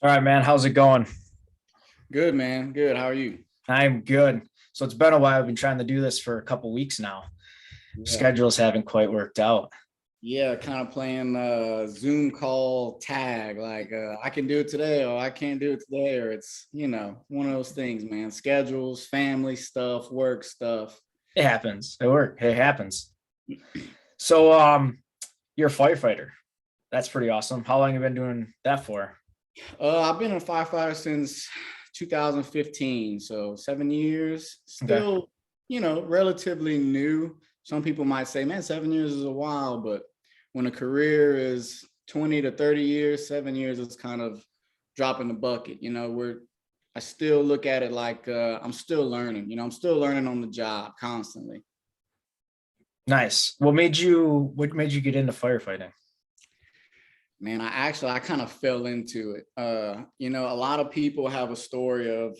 All right, man. How's it going? Good, man. Good. How are you? I'm good. So it's been a while. I've been trying to do this for a couple weeks now. Yeah. Schedules haven't quite worked out. Yeah, kind of playing Zoom call tag. Like I can do it today or I can't do it today, or it's one of those things, man. Schedules, family stuff, work stuff. It happens. It happens. So you're a firefighter. That's pretty awesome. How long have you been doing that for? I've been a firefighter since 2015, so 7 years. Okay. Still, relatively new. Some people might say, man, 7 years is a while, but when a career is 20 to 30 years, 7 years is kind of dropping the bucket. I still look at it like I'm still learning. I'm still learning on the job constantly. Nice. What made you get into firefighting? Man, I kind of fell into it. A lot of people have a story of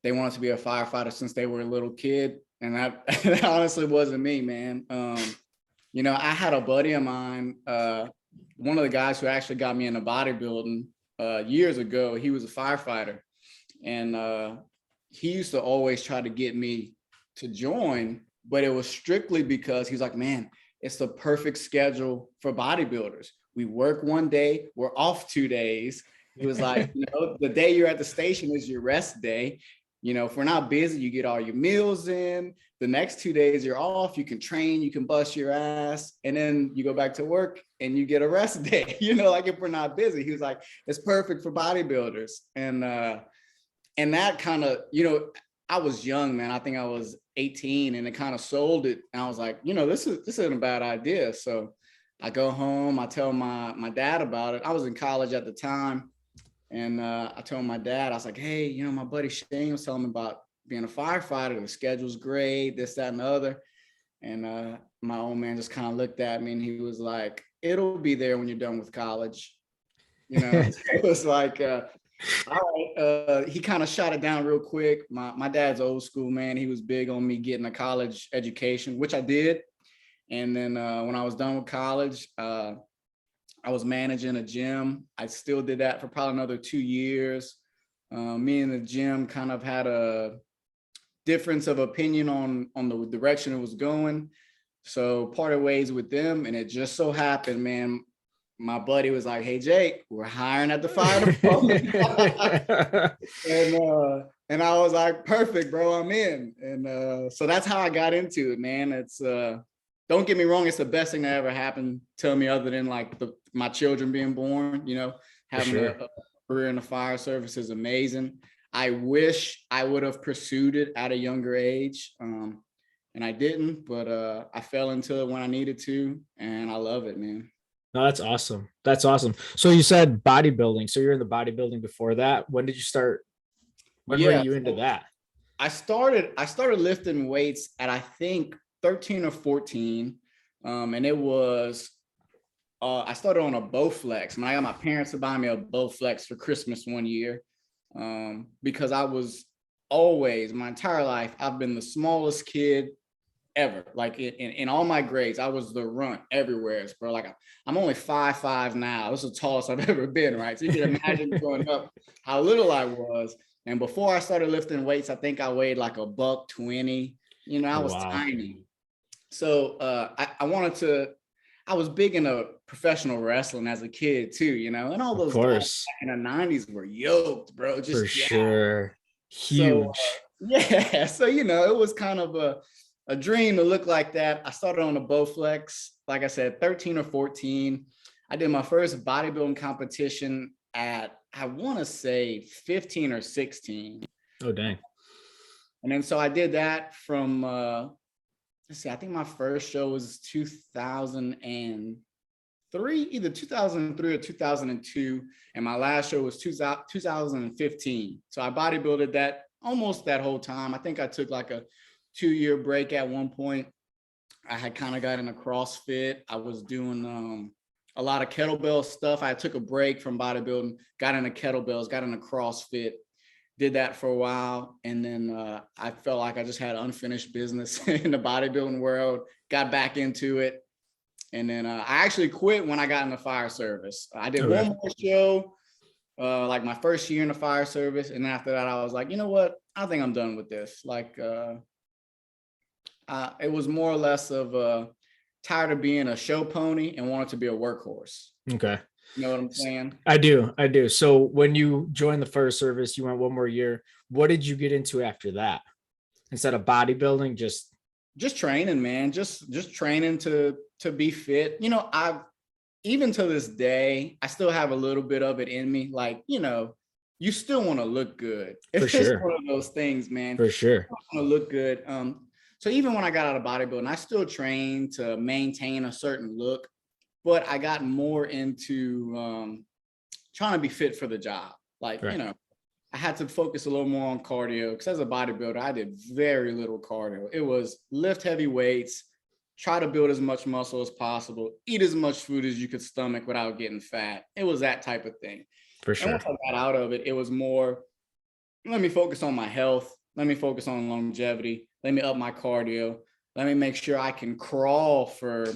they wanted to be a firefighter since they were a little kid, and that honestly wasn't me, man. I had a buddy of mine, one of the guys who actually got me into bodybuilding years ago. He was a firefighter, and he used to always try to get me to join, but it was strictly because he was like, man, it's the perfect schedule for bodybuilders. We work one day, we're off 2 days. It was like, the day you're at the station is your rest day. If we're not busy, you get all your meals in. The next 2 days you're off, you can train, you can bust your ass, and then you go back to work and you get a rest day. Like if we're not busy, he was like, it's perfect for bodybuilders. And that kind of, I was young, man. I think I was 18, and it kind of sold it. And I was like, this isn't a bad idea. So I go home, I tell my dad about it. I was in college at the time. And I told my dad, I was like, hey, my buddy Shane was telling me about being a firefighter. The schedule's great, this, that, and the other. And my old man just kind of looked at me and he was like, it'll be there when you're done with college. It was like, all right. He kind of shot it down real quick. My dad's old school, man. He was big on me getting a college education, which I did. And then when I was done with college, I was managing a gym. I still did that for probably another 2 years. Me and the gym kind of had a difference of opinion on the direction it was going. So parted ways with them. And it just so happened, man, my buddy was like, hey, Jake, we're hiring at the fire department. and I was like, perfect, bro, I'm in. And so that's how I got into it, man. It's don't get me wrong, it's the best thing that ever happened to me other than like my children being born. Having sure. a career in the fire service is amazing. I wish I would have pursued it at a younger age, and I didn't, but I fell into it when I needed to, and I love it, man. No, that's awesome. That's awesome. So you said bodybuilding. So you're in the bodybuilding before that. When did you start? When were Yeah, you into that? I started lifting weights at I think 13 or 14. And it was I started on a Bowflex. I got my parents to buy me a Bowflex for Christmas one year. Because I was always, my entire life, I've been the smallest kid ever. Like in all my grades, I was the runt everywhere, bro. Like I'm only 5'5" now. This is the tallest I've ever been, right? So you can imagine growing up how little I was. And before I started lifting weights, I think I weighed like a $120. I was Wow. tiny. So I was big into professional wrestling as a kid too, and all Of those guys course. back in the 90s were yoked, bro. For Just sure. so Huge. yeah, so it was kind of a dream to look like that. I started on a Bowflex, like I said, 13 or 14. I did my first bodybuilding competition at I want to say 15 or 16. Oh, dang. And then so I did that from let's see, I think my first show was 2003, either 2003 or 2002. And my last show was 2015. So I bodybuilded that almost that whole time. I think I took like a 2-year break at one point. I had kind of got into CrossFit. I was doing a lot of kettlebell stuff. I took a break from bodybuilding, got into kettlebells, got into CrossFit, did that for a while. And then I felt like I just had unfinished business in the bodybuilding world, got back into it. And then I actually quit when I got in the fire service. I did Okay. one more show like my first year in the fire service. And after that, I was like, you know what? I think I'm done with this. Like, it was more or less of tired of being a show pony and wanted to be a workhorse. Okay. You know what I'm saying? I do. So when you joined the fire service, you went one more year. What did you get into after that? Instead of bodybuilding, just training, man. Just training to be fit. You know, I've even to this day, I still have a little bit of it in me. Like, you know, you still want to look good. For It's sure. one of those things, man. For sure. I want to look good. So even when I got out of bodybuilding, I still trained to maintain a certain look, but I got more into trying to be fit for the job. Like, Right. you know, I had to focus a little more on cardio because as a bodybuilder, I did very little cardio. It was lift heavy weights, try to build as much muscle as possible, eat as much food as you could stomach without getting fat. It was that type of thing. For And sure. once I got out of it, it was more, let me focus on my health. Let me focus on longevity. Let me up my cardio. Let me make sure I can crawl for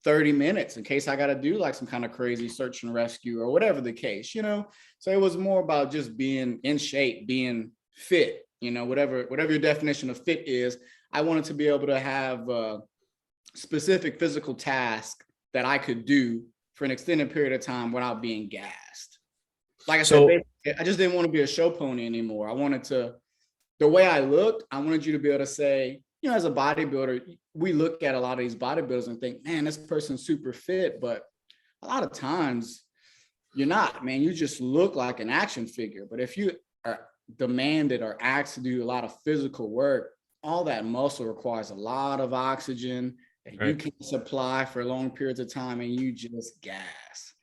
30 minutes in case I got to do like some kind of crazy search and rescue or whatever the case, you know? So it was more about just being in shape, being fit, you know, whatever your definition of fit is. I wanted to be able to have a specific physical task that I could do for an extended period of time without being gassed. Like I said, I just didn't want to be a show pony anymore. I wanted to, the way I looked, I wanted you to be able to say, you know, as a bodybuilder, we look at a lot of these bodybuilders and think, man, this person's super fit. But a lot of times you're not, man. You just look like an action figure. But if you are demanded or asked to do a lot of physical work, all that muscle requires a lot of oxygen that you can supply for long periods of time, and you just gas.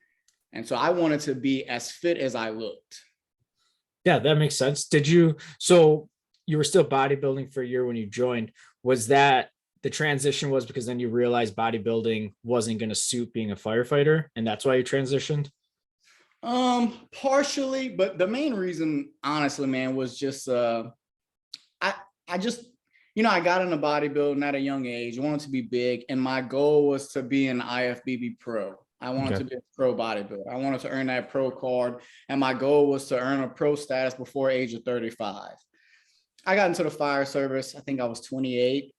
And so I wanted to be as fit as I looked. Yeah, that makes sense. So you were still bodybuilding for a year when you joined. Was that the transition was because then you realized bodybuilding wasn't going to suit being a firefighter and that's why you transitioned? Partially, but the main reason, honestly, man, was just, I just, you know, I got into bodybuilding at a young age, wanted to be big. And my goal was to be an IFBB pro. I wanted to be a pro bodybuilder. I wanted to earn that pro card. And my goal was to earn a pro status before age of 35. I got into the fire service. I think I was 28.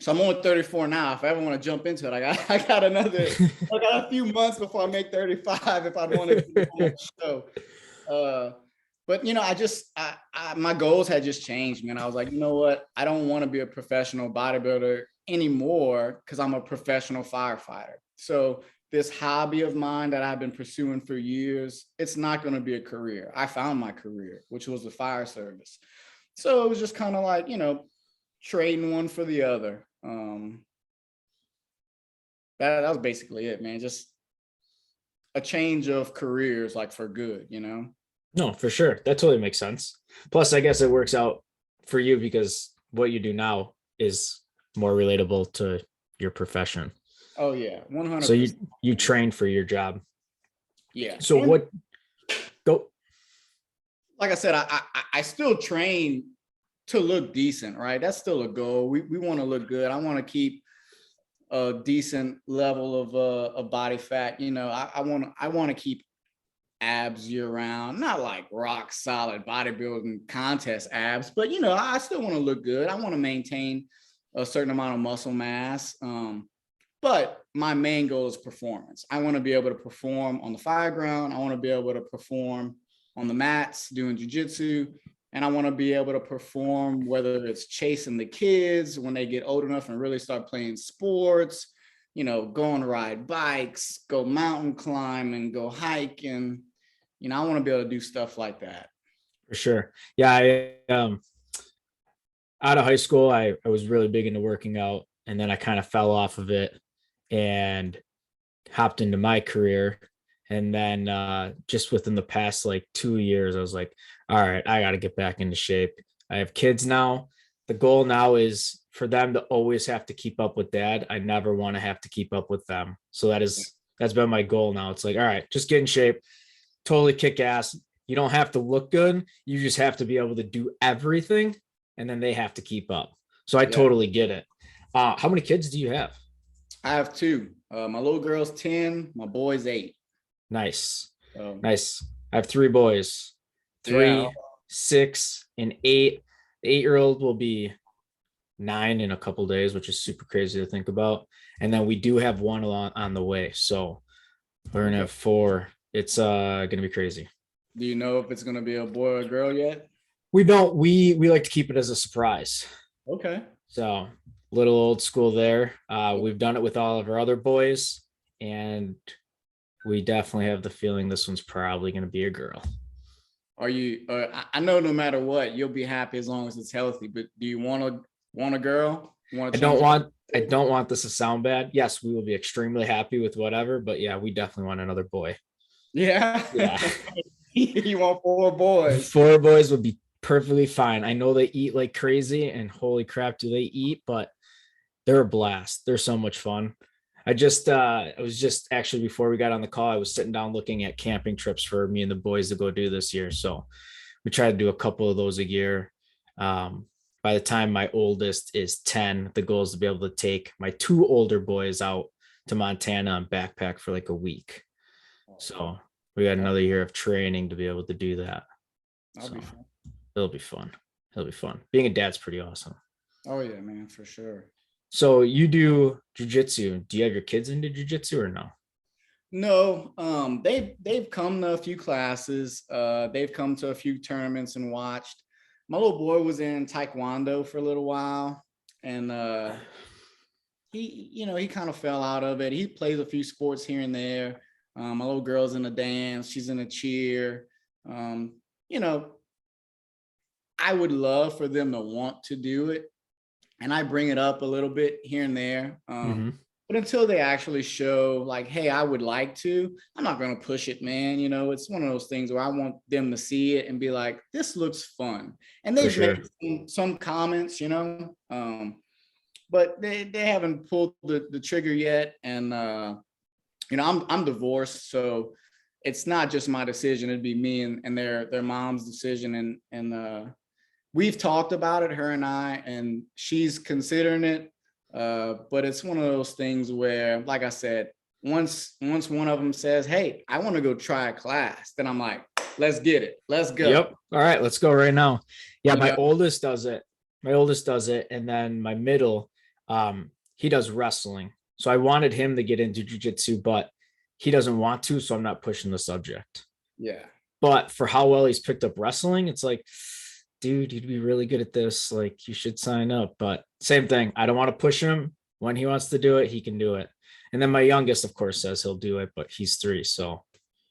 So I'm only 34 now. If I ever want to jump into it, I got a few months before I make 35 if I want to do the show. But, you know, my goals had just changed, man. I was like, you know what? I don't want to be a professional bodybuilder anymore because I'm a professional firefighter. So this hobby of mine that I've been pursuing for years, it's not going to be a career. I found my career, which was the fire service. So it was just kind of like, you know, trading one for the other. That was basically it, man. Just a change of careers, like for good, you know? No, for sure. That totally makes sense. Plus, I guess it works out for you because what you do now is more relatable to your profession. Oh yeah, 100%. So you train for your job. Yeah. So and what? Go. Like I said, I still train to look decent, right? That's still a goal. We want to look good. I want to keep a decent level of body fat. You know, I want to keep abs year round, not like rock solid bodybuilding contest abs, but you know, I still want to look good. I want to maintain a certain amount of muscle mass. But my main goal is performance. I want to be able to perform on the fire ground. I want to be able to perform on the mats doing jiu-jitsu. And I want to be able to perform, whether it's chasing the kids when they get old enough and really start playing sports, you know, go and ride bikes, go mountain climbing, go hiking. You know, I want to be able to do stuff like that. For sure. Yeah. Out of high school, I was really big into working out, and then I kind of fell off of it and hopped into my career. And then just within the past like 2 years, I was like, all right, I got to get back into shape. I have kids now. The goal now is for them to always have to keep up with dad. I never want to have to keep up with them. So that's been my goal now. It's like, all right, just get in shape, totally kick ass. You don't have to look good. You just have to be able to do everything. And then they have to keep up. So I totally get it. How many kids do you have? I have two. My little girl's 10, my boy's 8. Nice. Nice. I have three boys, Yeah. 3, 6, and 8. The 8-year-old will be 9 in a couple days, which is super crazy to think about. And then we do have one on the way. So we're gonna Okay. have 4. It's gonna be crazy. Do you know if it's gonna be a boy or a girl yet? We don't we like to keep it as a surprise. Okay. So little old school there. We've done it with all of our other boys, and we definitely have the feeling this one's probably gonna be a girl. Are you? I know no matter what, you'll be happy as long as it's healthy. But do you want a girl? You want I to don't change? want I don't want this to sound bad. Yes, we will be extremely happy with whatever, but yeah, we definitely want another boy. Yeah. Yeah. You want 4 boys? 4 boys would be perfectly fine. I know they eat like crazy, and holy crap, do they eat, but they're a blast. They're so much fun. I was just actually before we got on the call, I was sitting down looking at camping trips for me and the boys to go do this year. So we try to do a couple of those a year. Um, by the time my oldest is 10, the goal is to be able to take my 2 older boys out to Montana and backpack for like a week. So we got another year of training to be able to do that. That'll So be fun. it'll be fun. It'll be fun. Being a dad's pretty awesome. Oh yeah, man, for sure. So you do jujitsu. Do you have your kids into jujitsu or no? No, they've come to a few classes. They've come to a few tournaments and watched. My little boy was in Taekwondo for a little while, and he kind of fell out of it. He plays a few sports here and there. My little girl's in a dance. She's in a cheer. Um, you know, I would love for them to want to do it, and I bring it up a little bit here and there. Mm-hmm. But until they actually show like, hey, I would like to, I'm not going to push it, man. It's one of those things where I want them to see it and be like, this looks fun. And For they've sure. made some comments, but they haven't pulled the trigger yet. And, I'm divorced. So it's not just my decision. It'd be me and their mom's decision. And we've talked about it, her and I, and she's considering it. But it's one of those things where, like I said, once one of them says, hey, I want to go try a class, then I'm like, let's get it. Let's go. Yep. All right, let's go right now. Yeah, my Yeah. oldest does it. My oldest does it. And then my middle, he does wrestling. So I wanted him to get into jujitsu, but he doesn't want to. So I'm not pushing the subject. Yeah. But for how well he's picked up wrestling, it's like, dude, you'd be really good at this. Like, you should sign up. But same thing. I don't want to push him. When he wants to do it, he can do it. And then my youngest, of course, says he'll do it, but he's 3. So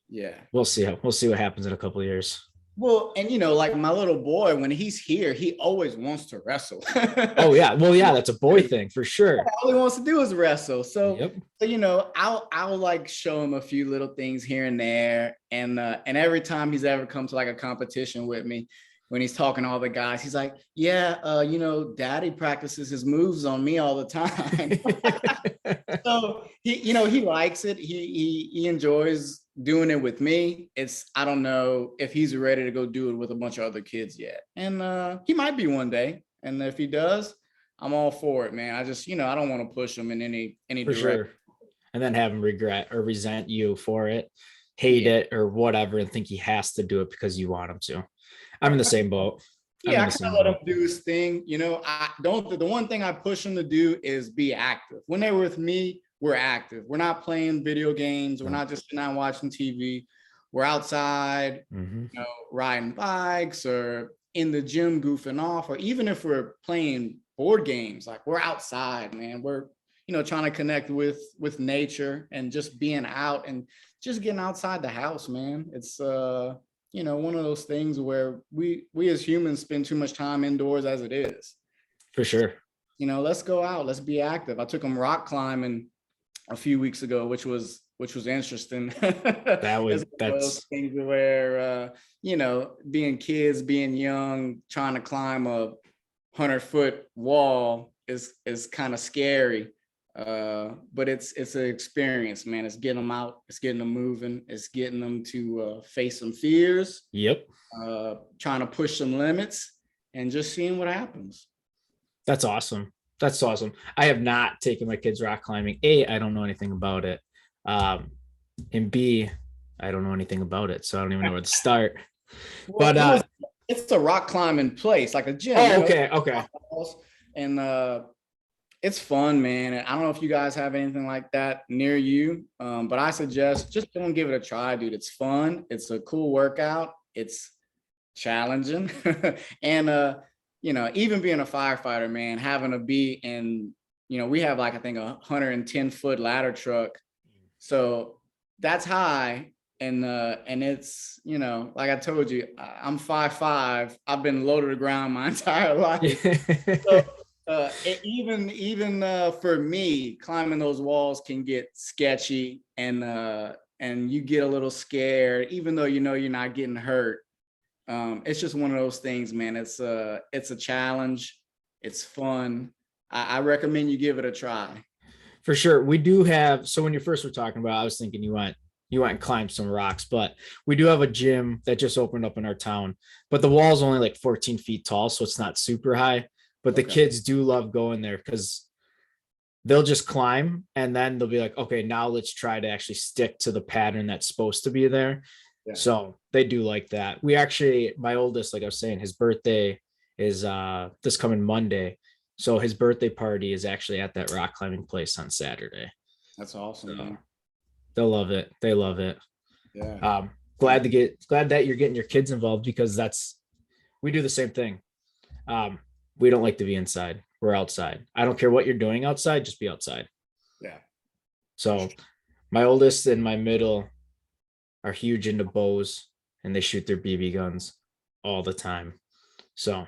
Yeah. we'll see what happens in a couple of years. Well, and like my little boy, when he's here, he always wants to wrestle. Oh yeah. Well, yeah, that's a boy thing for sure. All he wants to do is wrestle. Yep. So I'll like show him a few little things here and there. And every time he's ever come to like a competition with me, when he's talking to all the guys, he's like, yeah, daddy practices his moves on me all the time. So he likes it. He enjoys doing it with me. I don't know if he's ready to go do it with a bunch of other kids yet. And he might be one day. And if he does, I'm all for it, man. I just, I don't want to push him in any For direction. sure. And then have him regret or resent you for it, hate it or whatever, and think he has to do it because you want him to. I'm in the same boat. Yeah, I kind of let him do his thing. The one thing I push him to do is be active. When they're with me, we're active. We're not playing video games. We're not just sitting down watching TV. We're outside, riding bikes or in the gym goofing off, or even if we're playing board games, like we're outside, man. We're, trying to connect with nature and just being out and just getting outside the house, man. It's, one of those things where we as humans spend too much time indoors as it is. For sure. Let's go out. Let's be active. I took them rock climbing a few weeks ago, which was interesting. That's things where being kids, being young, trying to climb a 100-foot wall is kind of scary. But it's an experience, man. It's getting them out, it's getting them moving, it's getting them to face some fears. Yep. Trying to push some limits and just seeing what happens. That's awesome. That's awesome. I have not taken my kids rock climbing. A, I don't know anything about it. And B, I don't know anything about it, so I don't even know where to start. Well, But it's a rock climbing place, like a gym, oh, okay, okay. and it's fun, man. And I don't know if you guys have anything like that near you, but I suggest just go and give it a try, dude. It's fun. It's a cool workout. It's challenging, and even being a firefighter, man, having to be in, we have like I think 110-foot ladder truck, so that's high. And it's, like I told you, I'm 5'5". I've been low to the ground my entire life. So even for me, climbing those walls can get sketchy, and you get a little scared, even though you're not getting hurt. It's just one of those things, man. It's a challenge. It's fun. I recommend you give it a try. For sure. We do have, so when you first were talking about, I was thinking you went and climbed some rocks, but we do have a gym that just opened up in our town, but the wall's only like 14 feet tall, so it's not super high. But the kids do love going there because they'll just climb and then they'll be like, okay, now let's try to actually stick to the pattern that's supposed to be there. Yeah. So they do like that. We actually, my oldest, like I was saying, his birthday is this coming Monday. So his birthday party is actually at that rock climbing place on Saturday. That's awesome, man. They'll love it. They love it. Yeah. Glad that you're getting your kids involved, because we do the same thing. We don't like to be inside. We're outside. I don't care what you're doing outside, just be outside. Yeah. So my oldest and my middle are huge into bows, and they shoot their BB guns all the time. So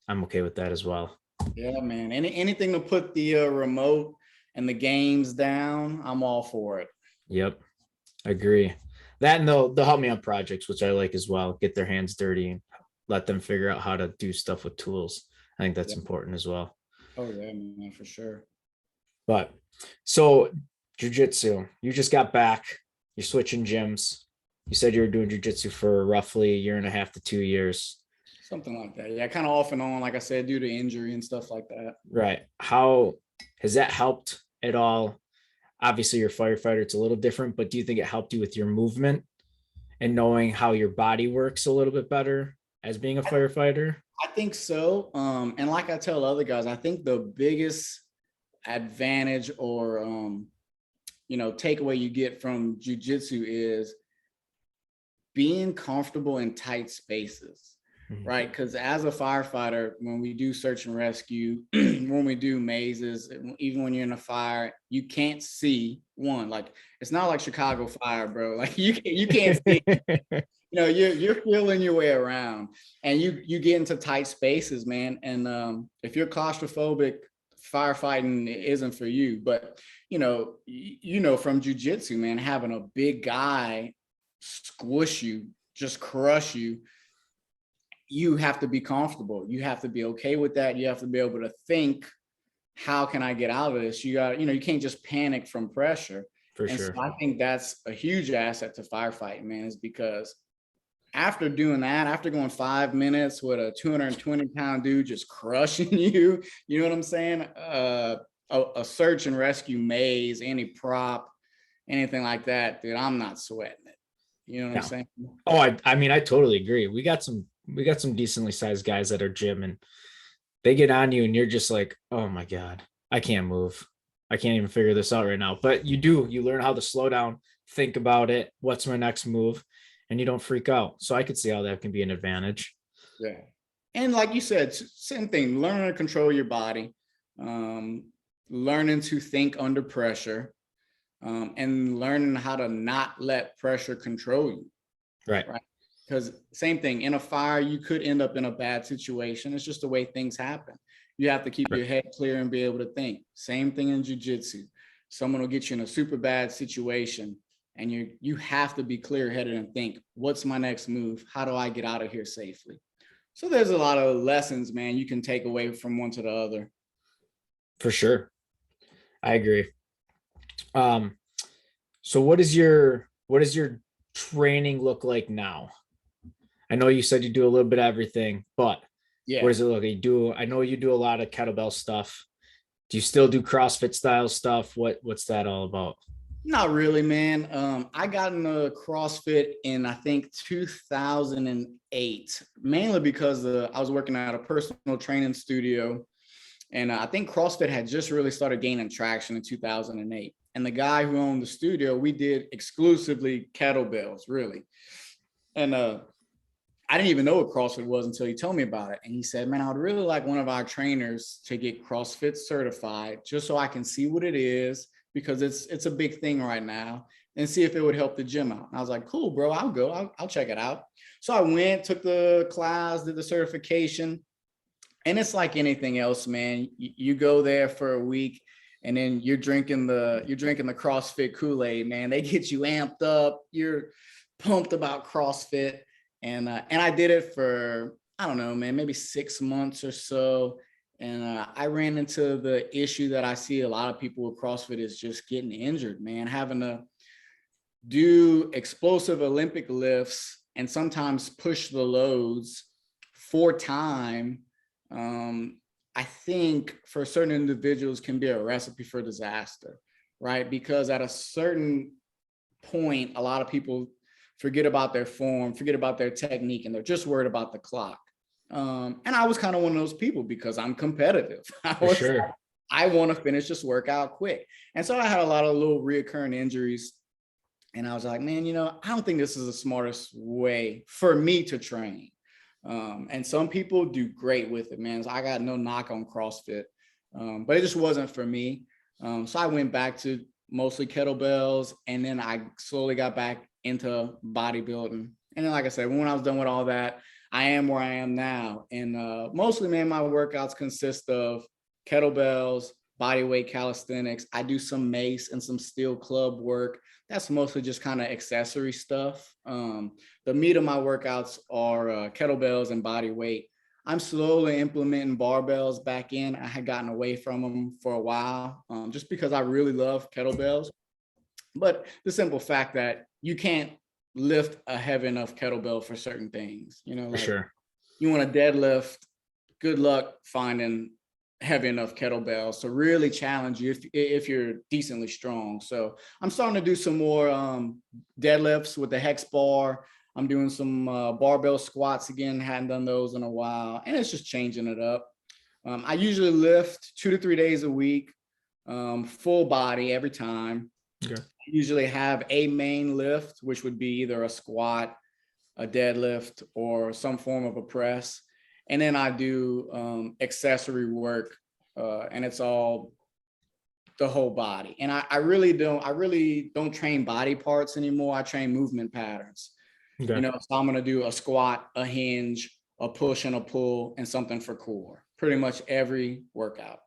I'm okay with that as well. Yeah, man. Anything to put the remote and the games down, I'm all for it. Yep. Agree. That, and they'll help me on projects, which I like as well. Get their hands dirty and let them figure out how to do stuff with tools. I think that's important as well. Oh yeah, man, for sure. But so jiu-jitsu, you just got back, you're switching gyms. You said you were doing jiu-jitsu for roughly 1.5 to 2 years. Something like that. Yeah, kind of off and on, like I said, due to injury and stuff like that. Right. How has that helped at all? Obviously, you're a firefighter, it's a little different, but do you think it helped you with your movement and knowing how your body works a little bit better as being a firefighter? I think so. And like I tell other guys, I think the biggest advantage or takeaway you get from jiu-jitsu is being comfortable in tight spaces. Right, because as a firefighter, when we do search and rescue, when we do mazes, even when you're in a fire, you can't see one. Like, it's not like Chicago fire, bro. Like you can't see. You're feeling your way around, and you get into tight spaces, man. And if you're claustrophobic, firefighting isn't for you. But from jiu-jitsu, man, having a big guy squish you, just crush you. You have to be comfortable. You have to be okay with that. You have to be able to think, how can I get out of this? You can't just panic from pressure. For sure. So I think that's a huge asset to firefighting, man, is because after doing that, after going 5 minutes with a 220-pound dude just crushing you, you know what I'm saying? A search and rescue maze, any prop, anything like that, dude, I'm not sweating it. You know what I'm saying? Oh, I mean, I totally agree. We got some decently sized guys at our gym, and they get on you and you're just like, oh my God, I can't move. I can't even figure this out right now. But you learn how to slow down, think about it. What's my next move? And you don't freak out. So I could see how that can be an advantage. Yeah. And like you said, same thing, learning to control your body, learning to think under pressure, and learning how to not let pressure control you. Right. Because same thing, in a fire, you could end up in a bad situation. It's just the way things happen. You have to keep your head clear and be able to think. Same thing in jiu-jitsu. Someone will get you in a super bad situation, and you have to be clear-headed and think, what's my next move? How do I get out of here safely? So there's a lot of lessons, man, you can take away from one to the other. For sure. I agree. So what does your training look like now? I know you said you do a little bit of everything, but what does it look like? I know you do a lot of kettlebell stuff. Do you still do CrossFit style stuff? What's that all about? Not really, man. I got into CrossFit in, I think, 2008, mainly because I was working at a personal training studio. And I think CrossFit had just really started gaining traction in 2008. And the guy who owned the studio, we did exclusively kettlebells, really. And I didn't even know what CrossFit was until he told me about it. And he said, man, I would really like one of our trainers to get CrossFit certified just so I can see what it is, because it's a big thing right now, and see if it would help the gym out. And I was like, cool, bro, I'll go. I'll check it out. So I went, took the class, did the certification. And it's like anything else, man. You go there for a week and then you're drinking the CrossFit Kool-Aid, man. They get you amped up. You're pumped about CrossFit. And I did it for, I don't know, man, maybe 6 months or so. And I ran into the issue that I see a lot of people with CrossFit is just getting injured, man, having to do explosive Olympic lifts and sometimes push the loads for time. I think for certain individuals can be a recipe for disaster, right? Because at a certain point, a lot of people forget about their form, forget about their technique, and they're just worried about the clock. And I was kind of one of those people because I'm competitive. I want to finish this workout quick. And so I had a lot of little reoccurring injuries. And I was like, man, I don't think this is the smartest way for me to train. And some people do great with it, man. So I got no knock on CrossFit, but it just wasn't for me. So I went back to mostly kettlebells, and then I slowly got back into bodybuilding. And then, like I said, when I was done with all that, I am where I am now. And mostly, man, my workouts consist of kettlebells, bodyweight calisthenics. I do some mace and some steel club work. That's mostly just kind of accessory stuff. The meat of my workouts are kettlebells and body weight. I'm slowly implementing barbells back in. I had gotten away from them for a while, just because I really love kettlebells. But the simple fact that you can't lift a heavy enough kettlebell for certain things, For sure. You want to deadlift, good luck finding heavy enough kettlebells to really challenge you if you're decently strong. So I'm starting to do some more deadlifts with the hex bar. I'm doing some barbell squats again. Hadn't done those in a while, and it's just changing it up. I usually lift 2 to 3 days a week, full body every time. Okay. I usually have a main lift, which would be either a squat, a deadlift, or some form of a press. And then I do accessory work, and it's all the whole body. And I really don't train body parts anymore. I train movement patterns. Okay. So I'm going to do a squat, a hinge, a push and a pull, and something for core, pretty much every workout.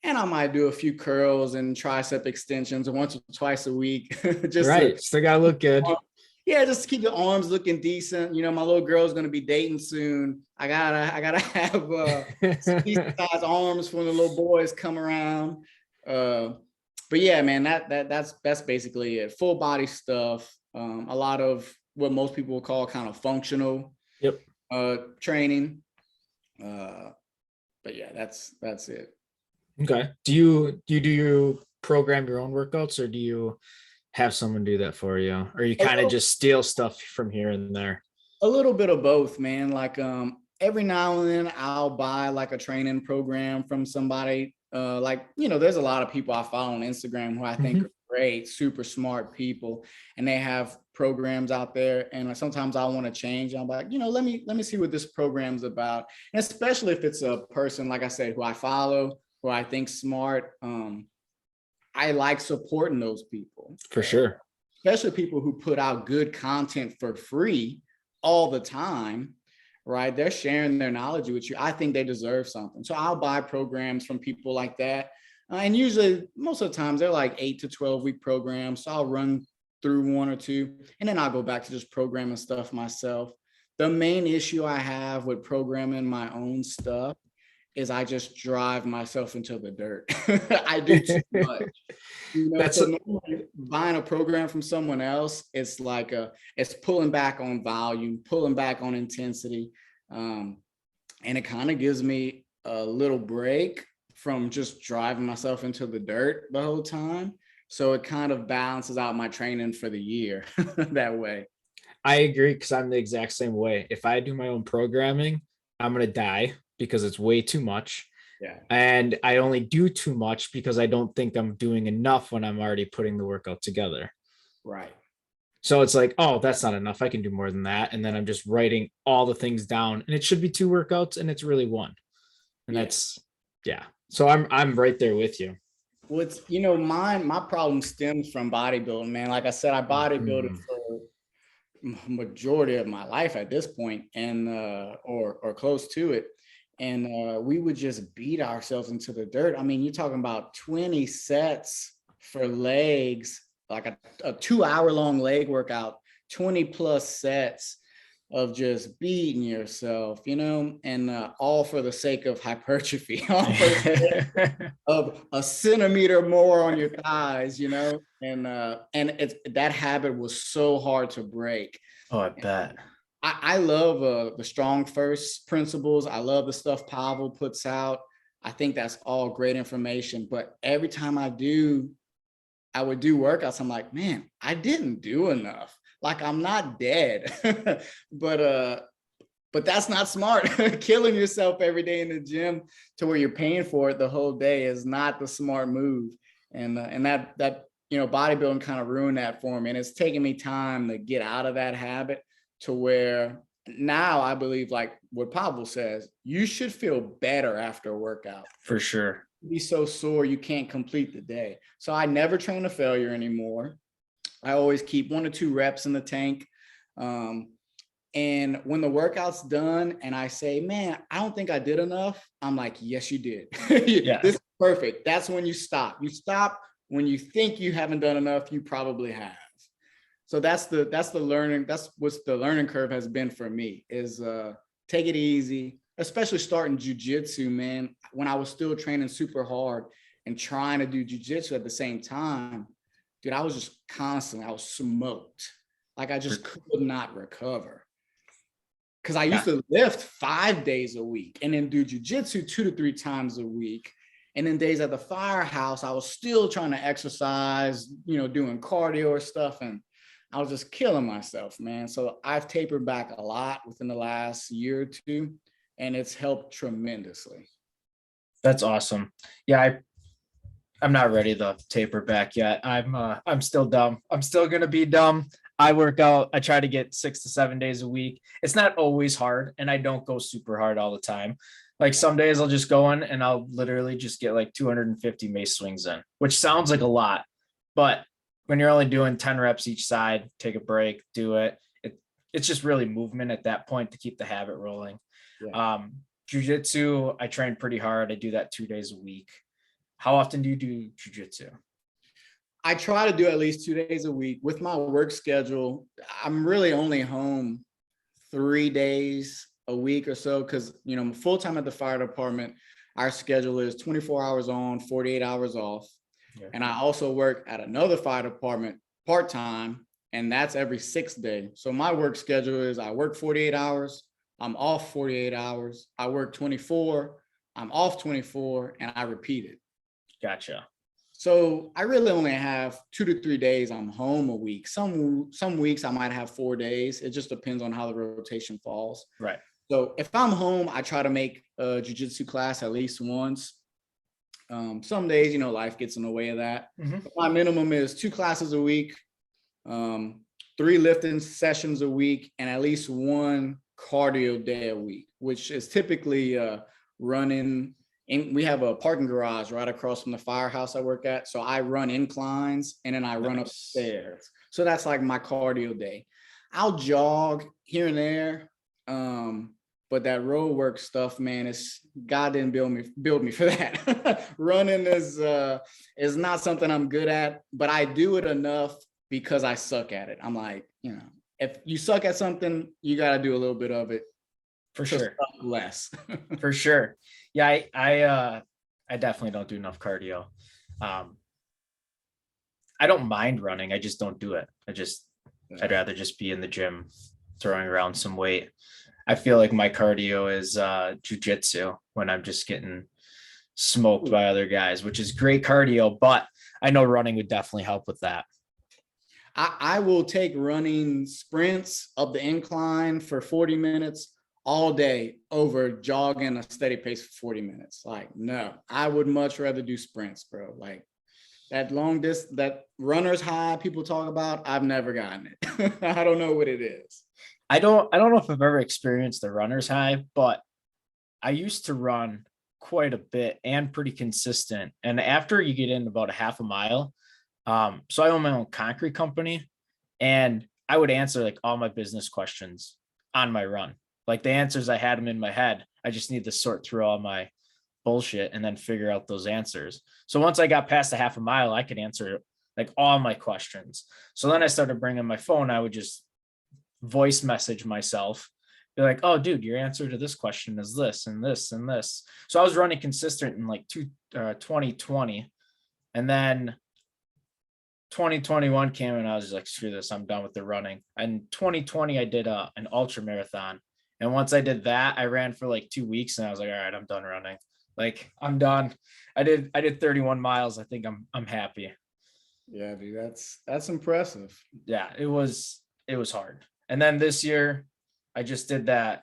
And I might do a few curls and tricep extensions once or twice a week. Still gotta look good. Yeah, just to keep the arms looking decent. My little girl's gonna be dating soon. I gotta have decent size arms when the little boys come around. But yeah, man, that's basically it. Full body stuff. A lot of what most people would call kind of functional training. But yeah, that's it. Okay. Do you program your own workouts, or do you have someone do that for you, or you kind of just steal stuff from here and there? A little bit of both, man. Like every now and then I'll buy like a training program from somebody. There's a lot of people I follow on Instagram who I think are great, super smart people, and they have programs out there. And sometimes I want to change. I'm like, let me see what this program's about. And especially if it's a person, like I said, who I follow, who I think smart. I like supporting those people. For sure. Especially people who put out good content for free all the time, right? They're sharing their knowledge with you. I think they deserve something. So I'll buy programs from people like that. And usually, most of the times, they're like 8 to 12 week programs. So I'll run through 1 or 2, and then I'll go back to just programming stuff myself. The main issue I have with programming my own stuff is I just drive myself into the dirt. I do too much. So buying a program from someone else, it's like it's pulling back on volume, pulling back on intensity. And it kind of gives me a little break from just driving myself into the dirt the whole time. So it kind of balances out my training for the year that way. I agree because I'm the exact same way. If I do my own programming, I'm gonna die because it's way too much. Yeah. And I only do too much because I don't think I'm doing enough when I'm already putting the workout together. Right. So it's like, oh, that's not enough. I can do more than that. And then I'm just writing all the things down. And it should be 2 workouts and it's really one. And Yeah. that's yeah. So I'm right there with you. Well, it's, my problem stems from bodybuilding, man. Like I said, I bodybuilded Mhm. for majority of my life at this point, and or close to it. And we would just beat ourselves into the dirt. I mean, you're talking about 20 sets for legs, like a 2 hour long leg workout, 20 plus sets of just beating yourself, and all for the sake of hypertrophy, all for the sake of a centimeter more on your thighs, and it's that habit was so hard to break. Oh, I bet. I love the strong first principles. I love the stuff Pavel puts out. I think that's all great information. But every time I would do workouts, I'm like, man, I didn't do enough. Like, I'm not dead. but that's not smart. Killing yourself every day in the gym to where you're paying for it the whole day is not the smart move. And that bodybuilding kind of ruined that for me. And it's taken me time to get out of that habit to where now I believe, like what Pavel says, you should feel better after a workout. For sure. Be so sore you can't complete the day. So I never train to failure anymore. I always keep 1 to 2 reps in the tank. And when the workout's done and I say, man, I don't think I did enough, I'm like, yes, you did. Yeah. This is perfect. That's when you stop. You stop when you think you haven't done enough, you probably have. So that's the learning. That's what the learning curve has been for me, is take it easy, especially starting jiu-jitsu, man. When I was still training super hard and trying to do jiu-jitsu at the same time, dude, I was just constantly, I was smoked. Like, I just could not recover. Because I used to lift 5 days a week and then do jiu-jitsu 2 to 3 times a week. And then days at the firehouse, I was still trying to exercise, doing cardio or stuff. And I was just killing myself, man. So I've tapered back a lot within the last year or two, and it's helped tremendously. That's awesome. Yeah, I'm not ready to taper back yet. I'm still dumb. I'm still gonna be dumb. I work out. I try to get 6 to 7 days a week. It's not always hard, and I don't go super hard all the time. Like, some days I'll just go in and I'll literally just get like 250 mace swings in, which sounds like a lot, but when you're only doing 10 reps each side, take a break, do it. It's just really movement at that point to keep the habit rolling. Yeah. Jiu-jitsu, I train pretty hard. I do that 2 days a week. How often do you do jiu-jitsu? I try to do at least 2 days a week. With my work schedule, I'm really only home 3 days a week or so, because I'm full-time at the fire department. Our schedule is 24 hours on, 48 hours off. Yeah. And I also work at another fire department part-time, and that's every 6th day. So my work schedule is I work 48 hours, I'm off 48 hours, I work 24, I'm off 24, and I repeat it. Gotcha. So I really only have 2 to 3 days I'm home a week. Some weeks I might have 4 days. It just depends on how the rotation falls. Right. So if I'm home, I try to make a jiu-jitsu class at least once. Some days, life gets in the way of that. Mm-hmm. My minimum is 2 classes a week, 3 lifting sessions a week, and at least 1 cardio day a week, which is typically running. And we have a parking garage right across from the firehouse I work at. So I run inclines and then I run upstairs. So that's like my cardio day. I'll jog here and there. But that road work stuff, man, God didn't build me for that. Running is not something I'm good at, but I do it enough because I suck at it. I'm like, if you suck at something, you got to do a little bit of it. For sure. Less. For sure. Yeah, I definitely don't do enough cardio. I don't mind running. I just don't do it. I'd rather just be in the gym throwing around some weight. I feel like my cardio is jiu-jitsu when I'm just getting smoked by other guys, which is great cardio, but I know running would definitely help with that. I will take running sprints up the incline for 40 minutes all day over jogging a steady pace for 40 minutes. Like, no, I would much rather do sprints, bro. Like that long distance, that runner's high people talk about, I've never gotten it. I don't know what it is. I don't know if I've ever experienced the runner's high, but I used to run quite a bit and pretty consistent. And after you get in about a half a mile, so I own my own concrete company, and I would answer like all my business questions on my run. Like the answers, I had them in my head. I just need to sort through all my bullshit and then figure out those answers. So once I got past a half a mile, I could answer like all my questions. So then I started bringing my phone. I would just voice message myself, be like, oh dude, your answer to this question is this and this and this. So I was running consistent in like 2020, and then 2021 came and I was like, screw this, I'm done with the running. And 2020 I did an ultra marathon, and once I did that, I ran for like 2 weeks and I was like, all right, I'm done running. Like I'm done. I did 31 miles. I think I'm happy. Yeah, dude, that's impressive. Yeah, it was hard. And then this year I just did that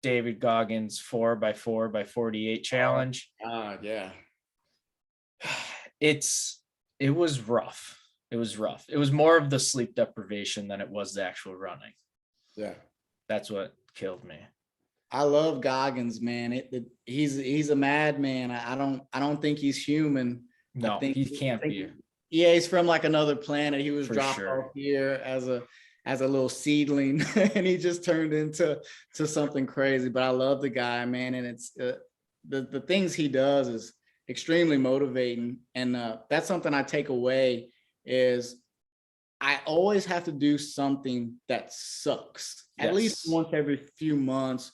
David Goggins 4x4x48 challenge. Yeah. It was rough. It was rough. It was more of the sleep deprivation than it was the actual running. Yeah. That's what killed me. I love Goggins, man. He's a madman. I don't think he's human. No, he can't be. Yeah, he's from like another planet. He was dropped sure. off here as a little seedling, and he just turned into something crazy. But I love the guy, man, and it's the things he does is extremely motivating. And that's something I take away is I always have to do something that sucks. At least once every few months,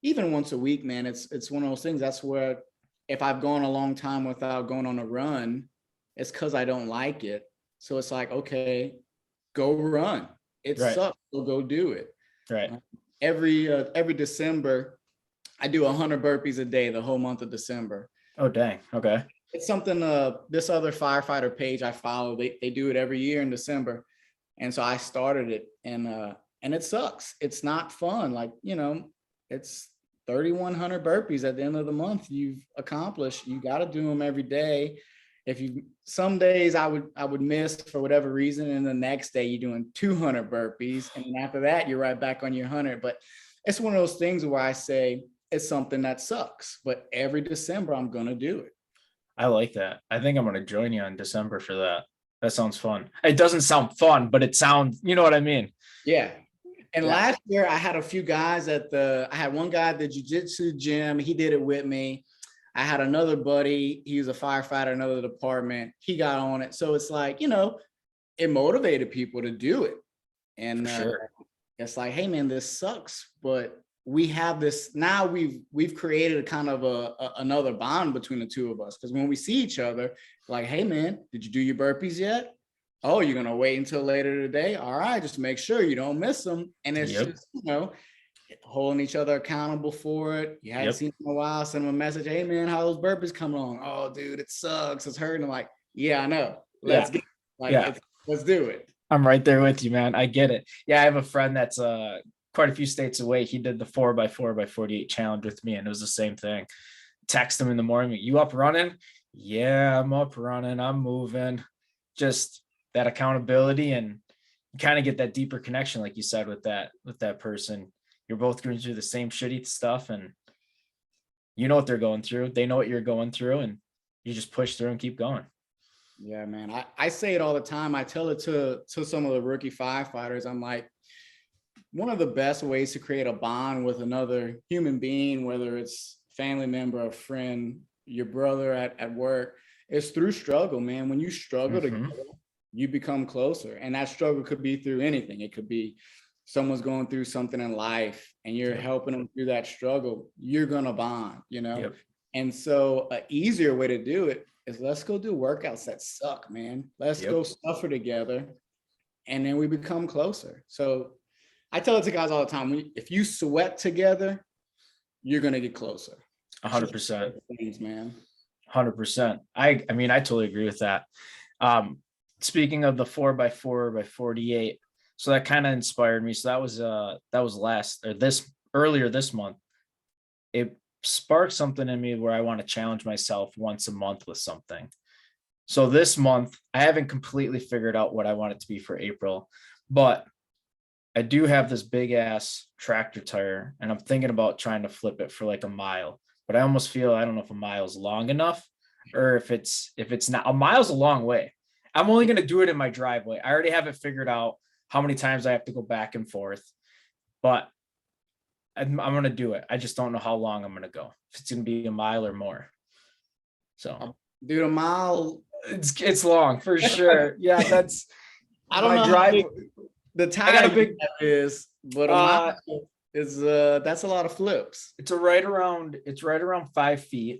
even once a week, man. It's one of those things. That's where if I've gone a long time without going on a run, it's because I don't like it. So it's like, okay, go run. It sucks, so go do it. Right. Every December, I do 100 burpees a day the whole month of December. Oh, dang. Okay. It's something this other firefighter page I follow, they do it every year in December. And so I started it, and it sucks. It's not fun. Like, it's 3,100 burpees at the end of the month you've accomplished. You got to do them every day. Some days I would miss for whatever reason, and the next day you're doing 200 burpees, and then after that you're right back on your 100. But it's one of those things where I say it's something that sucks, but every December I'm gonna do it. I like that. I think I'm gonna join you in December for that. That sounds fun. It doesn't sound fun, but it sounds, you know what I mean? Yeah. And last year I had a few guys I had one guy at the jiu-jitsu gym. He did it with me. I had another buddy. He was a firefighter, another department. He got on it. So it's like, it motivated people to do it. And it's like, hey man, this sucks, but we have this now. We've created a kind of another bond between the two of us, because when we see each other, like, hey man, did you do your burpees yet? Oh, you're gonna wait until later today? All right, just make sure you don't miss them. And it's just holding each other accountable for it. You haven't seen them in a while, send them a message, hey man, how those burpees coming along? Oh dude, it sucks, it's hurting. I'm like, yeah, I know, let's get let's do it. I'm right there with you, man. I get it. Yeah, I have a friend that's quite a few states away. He did the 4x4x48 challenge with me, and it was the same thing. Text him in the morning, you up running? Yeah, I'm up running, I'm moving. Just that accountability, and you kind of get that deeper connection, like you said, with that person. You're both going through the same shitty stuff, and you know what they're going through. They know what you're going through, and you just push through and keep going. Yeah, man. I say it all the time. I tell it to some of the rookie firefighters. I'm like, one of the best ways to create a bond with another human being, whether it's family member, a friend, your brother at work, is through struggle, man. When you struggle together, you become closer. And that struggle could be through anything. It could be someone's going through something in life and you're helping them through that struggle. You're going to bond, And so an easier way to do it is let's go do workouts that suck, man. Let's go suffer together, and then we become closer. So I tell it to guys all the time, if you sweat together, you're going to get closer. 100%. Things, man. 100%. I mean, I totally agree with that. Speaking of the 4x4x48, so that kind of inspired me. So that was earlier this month. It sparked something in me where I want to challenge myself once a month with something. So this month, I haven't completely figured out what I want it to be for April, but I do have this big ass tractor tire, and I'm thinking about trying to flip it for like a mile. But I almost feel, I don't know if a mile is long enough, or if it's not. A mile's a long way. I'm only going to do it in my driveway. I already have it figured out how many times I have to go back and forth, but I'm going to do it. I just don't know how long I'm going to go. If it's going to be a mile or more. So, dude, a mile. It's long for sure. Yeah, that's. I don't know how big the tire is, but a mile is that's a lot of flips. It's right around 5 feet.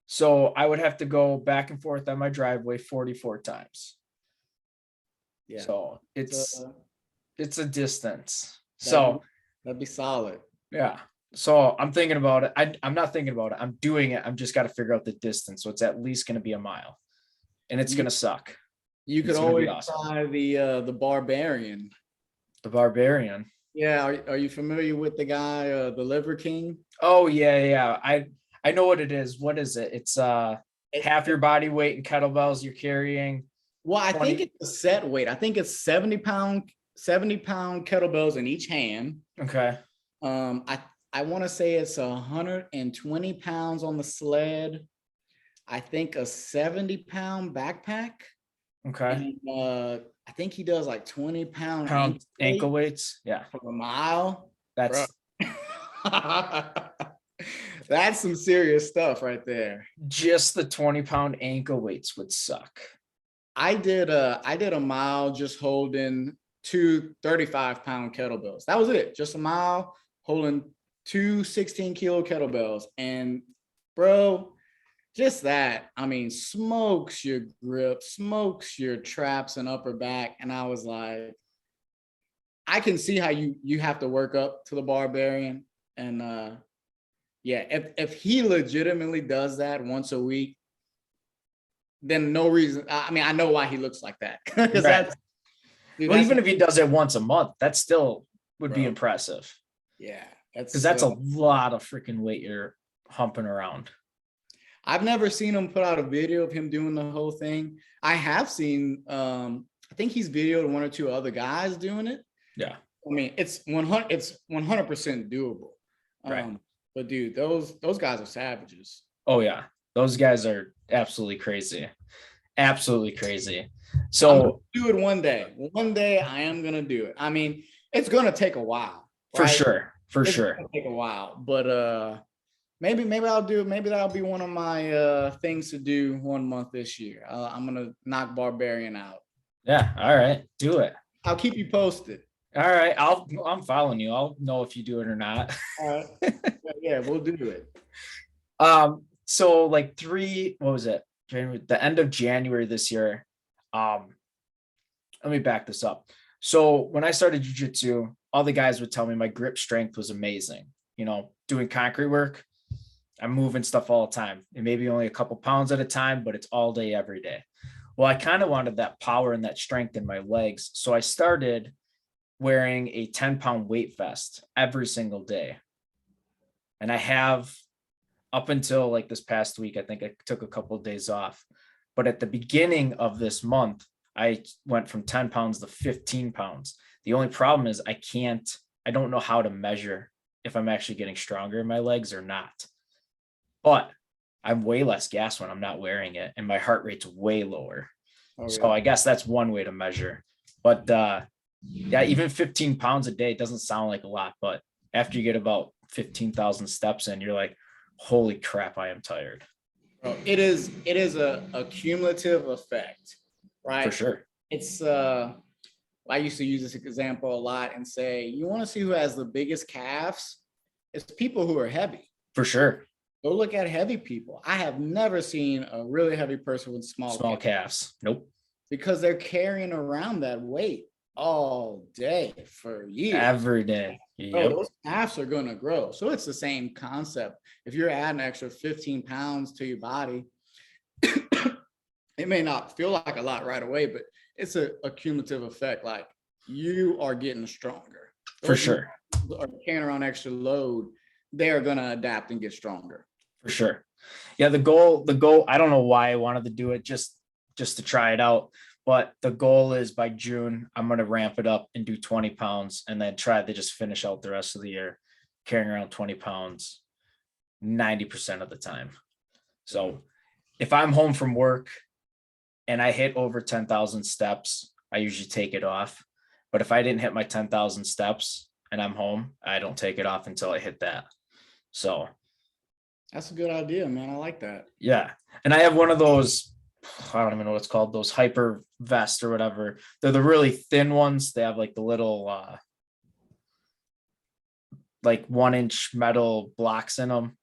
So I would have to go back and forth on my driveway 44 times. Yeah. So it's a distance. So that'd be solid. Yeah. So I'm thinking about it. I'm not thinking about it. I'm doing it. I'm just got to figure out the distance. So it's at least going to be a mile, and it's going to suck. You could always try the Barbarian. The Barbarian. Yeah. Are you familiar with the guy, the Liver King? Oh yeah. I know what it is. What is it? It's half your body weight in kettlebells you're carrying. Well, I think it's a set weight. I think it's 70-pound kettlebells in each hand. Okay. I want to say it's 120 pounds on the sled. I think a 70-pound backpack. Okay. And, I think he does like 20-pound ankle weights. Yeah. For a mile. That's that's some serious stuff right there. Just the 20-pound ankle weights would suck. I did a mile just holding 2 35-pound kettlebells. That was it. Just a mile holding 2 16-kilo kettlebells. And bro, just that, I mean, smokes your grip, smokes your traps and upper back. And I was like, I can see how you have to work up to the Barbarian. And yeah, if he legitimately does that once a week, then no reason. I mean, I know why he looks like that. Right. Even if he does it once a month, that still would be impressive. Yeah. Because that's a lot of freaking weight you're humping around. I've never seen him put out a video of him doing the whole thing. I have seen, I think he's videoed 1 or 2 other guys doing it. Yeah. I mean, it's 100% doable. Right. But dude, those guys are savages. Oh yeah. Those guys are absolutely crazy. Absolutely crazy. So do it one day. One day I am going to do it. I mean, it's going to take a while. Right? For sure. It's gonna take a while, but maybe I'll do it. Maybe that'll be one of my things to do 1 month this year. I'm going to knock Barbarian out. Yeah. All right. Do it. I'll keep you posted. All right. I'm following you. I'll know if you do it or not. All right. Yeah, we'll do it. So like the end of January this year. Let me back this up. So when I started jiu-jitsu, all the guys would tell me my grip strength was amazing. You know, doing concrete work, I'm moving stuff all the time. It may be only a couple pounds at a time, but it's all day, every day. Well, I kind of wanted that power and that strength in my legs. So I started wearing a 10-pound weight vest every single day. And I have up until like this past week, I think I took a couple of days off. But at the beginning of this month, I went from 10 pounds to 15 pounds. The only problem is I don't know how to measure if I'm actually getting stronger in my legs or not. But I'm way less gas when I'm not wearing it, and my heart rate's way lower. Oh, so yeah. I guess that's one way to measure. But yeah, even 15 pounds a day doesn't sound like a lot, but after you get about 15,000 steps in, you're like, holy crap, I am tired. Bro, it is a cumulative effect, right? For sure. It's I used to use this example a lot and say, you want to see who has the biggest calves? It's people who are heavy. For sure. Go look at heavy people. I have never seen a really heavy person with small calves. Nope. Because they're carrying around that weight all day for years. Every day. Yep. Oh, those calves are going to grow. So it's the same concept. If you're adding an extra 15 pounds to your body, it may not feel like a lot right away, but it's a cumulative effect. Like you are getting stronger. For sure. Or carrying around extra load, they are going to adapt and get stronger. For sure. Yeah. The goal, I don't know why I wanted to do it, just to try it out. But the goal is by June, I'm going to ramp it up and do 20 pounds and then try to just finish out the rest of the year carrying around 20 pounds 90% of the time. So if I'm home from work and I hit over 10,000 steps, I usually take it off. But if I didn't hit my 10,000 steps and I'm home, I don't take it off until I hit that. So that's a good idea, man. I like that. Yeah. And I have one of those, I don't even know what it's called, those hyper vests or whatever. They're the really thin ones. They have like the little like 1-inch metal blocks in them.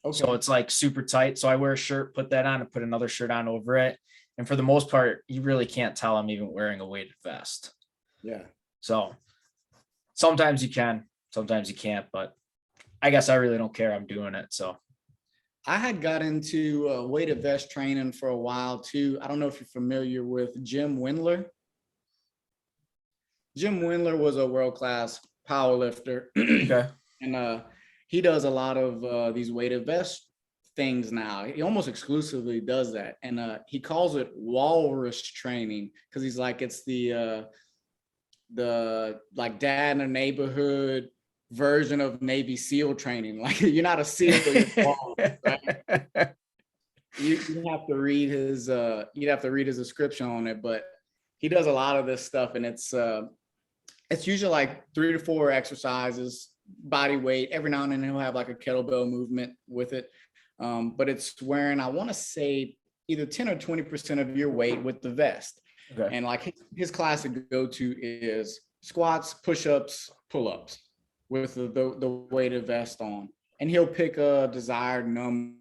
Okay. So it's like super tight. So I wear a shirt, put that on and put another shirt on over it. And for the most part, you really can't tell I'm even wearing a weighted vest. Yeah. So sometimes you can, sometimes you can't, but I guess I really don't care. I'm doing it. So I had got into weighted vest training for a while too. I don't know if you're familiar with Jim Wendler. Jim Wendler was a world-class power lifter. Okay. And he does a lot of these weighted vest things now. He almost exclusively does that. And he calls it walrus training because he's like, it's the like dad in the neighborhood version of Navy SEAL training. Like you're not a SEAL, but you're walrus, right? You have to read his you'd have to read his description on it, but he does a lot of this stuff, and it's usually like 3 to 4 exercises, body weight. Every now and then he'll have like a kettlebell movement with it. But it's wearing, I want to say, either 10 or 20% of your weight with the vest. Okay. And like his classic go-to is squats, push-ups, pull-ups with the weighted vest on. And he'll pick a desired number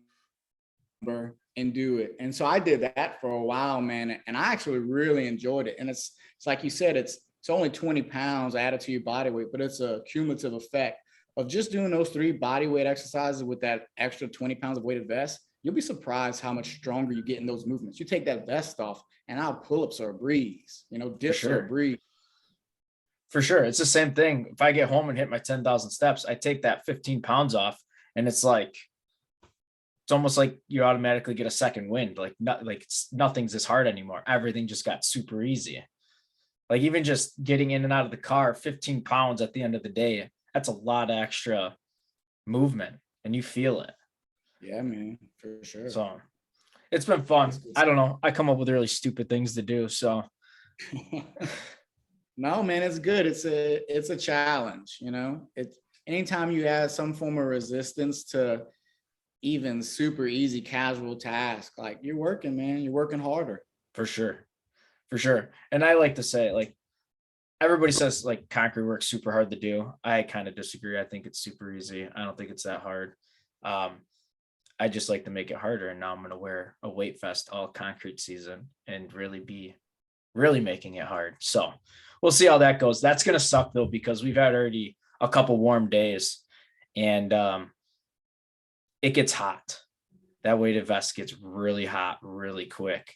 and do it. And so I did that for a while, man. And I actually really enjoyed it. And it's like you said, it's only 20 pounds added to your body weight, but it's a cumulative effect of just doing those 3 body weight exercises with that extra 20 pounds of weighted vest. You'll be surprised how much stronger you get in those movements. You take that vest off and our pull-ups are a breeze, dips are a breeze. For sure. It's the same thing. If I get home and hit my 10,000 steps, I take that 15 pounds off and it's almost like you automatically get a second wind. Nothing's as hard anymore. Everything just got super easy. Like even just getting in and out of the car, 15 pounds at the end of the day, that's a lot of extra movement and you feel it. Yeah, man, for sure. So it's been fun. I don't know. I come up with really stupid things to do. So no, man, it's good. It's a challenge, It's anytime you add some form of resistance to even super easy casual task, like you're working, man, you're working harder. For sure. And I like to say, like, everybody says like concrete work's super hard to do. I kind of disagree. I think it's super easy. I don't think it's that hard. I just like to make it harder. And now I'm going to wear a weight vest all concrete season and really making it hard. So we'll see how that goes. That's going to suck though, because we've had already a couple warm days and it gets hot. That weighted vest gets really hot really quick.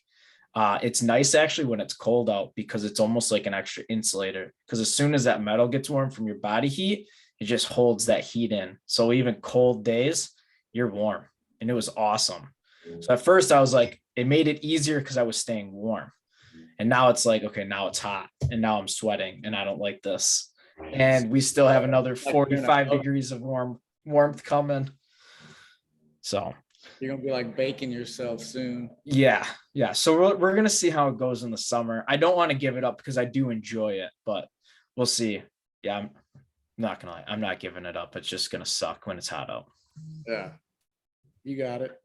It's nice actually when it's cold out because it's almost like an extra insulator, because as soon as that metal gets warm from your body heat, it just holds that heat in. So even cold days, you're warm, and it was awesome. So at first I was like, it made it easier because I was staying warm. And now it's like, okay, now it's hot and now I'm sweating and I don't like this. And we still have another 45 degrees of warmth coming. So you're going to be like baking yourself soon. Yeah. So we're going to see how it goes in the summer. I don't want to give it up because I do enjoy it, but we'll see. Yeah. I'm not going to lie. I'm not giving it up. It's just going to suck when it's hot out. Yeah. You got it.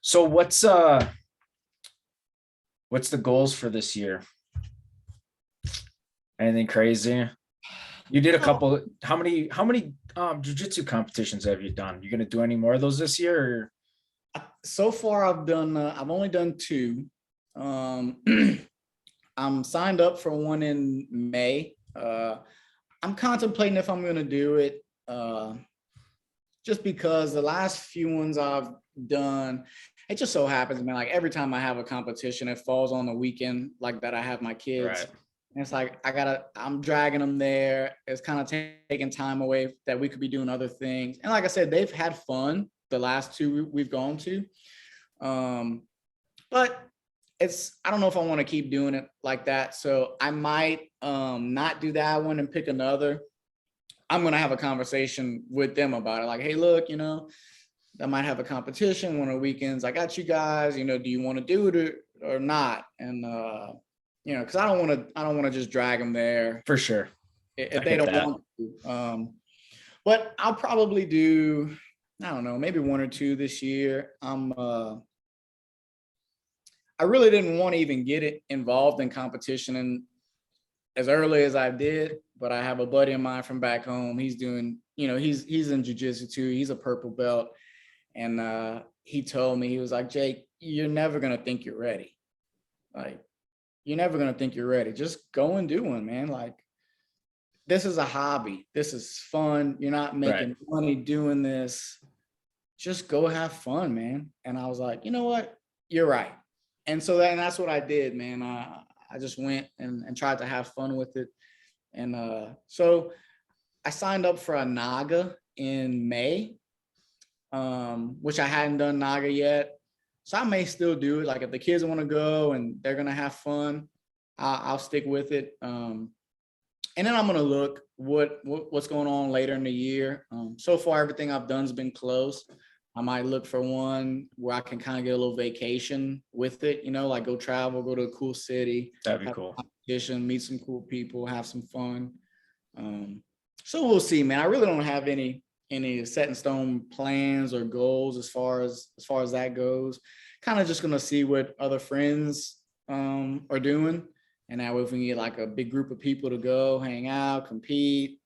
So what's the goals for this year? Anything crazy? You did a couple. How many jiu-jitsu competitions have you done? You going to do any more of those this year? Or? So far I've only done 2. I'm signed up for one in May. I'm contemplating if I'm going to do it. just because the last few ones I've done, it just so happens, man, like every time I have a competition, it falls on the weekend like that I have my kids. Right. And it's like, I'm dragging them there. It's kind of taking time away that we could be doing other things. And like I said, they've had fun the last two we've gone to. But I don't know if I want to keep doing it like that. So I might not do that one and pick another. I'm going to have a conversation with them about it. Like, hey, look, I might have a competition one of the weekends. I got you guys, do you want to do it or not? And, because I don't want to just drag them there For sure. if they don't want to. But I'll probably do, I don't know, maybe one or two this year. I really didn't want to even get it involved in competition and as early as I did, but I have a buddy of mine from back home. He's doing, he's in jiu-jitsu too. He's a purple belt. And he told me, he was like, Jake, you're never going to think you're ready. Like, you're never going to think you're ready. Just go and do one, man. Like, this is a hobby. This is fun. You're not making money doing this. Just go have fun, man. And I was like, you know what? You're right. And so that's what I did, man. I just went and tried to have fun with it. And so I signed up for a Naga in May, which I hadn't done Naga yet. So I may still do it. Like if the kids want to go and they're going to have fun, I'll stick with it. And then I'm going to look what's going on later in the year. So far, everything I've done has been close. I might look for one where I can kind of get a little vacation with it, like go travel, go to a cool city. That'd be cool. Competition, meet some cool people, have some fun. So we'll see, man. I really don't have any set in stone plans or goals as far as that goes. Kind of just gonna see what other friends are doing, and that way if we can get like a big group of people to go hang out, compete,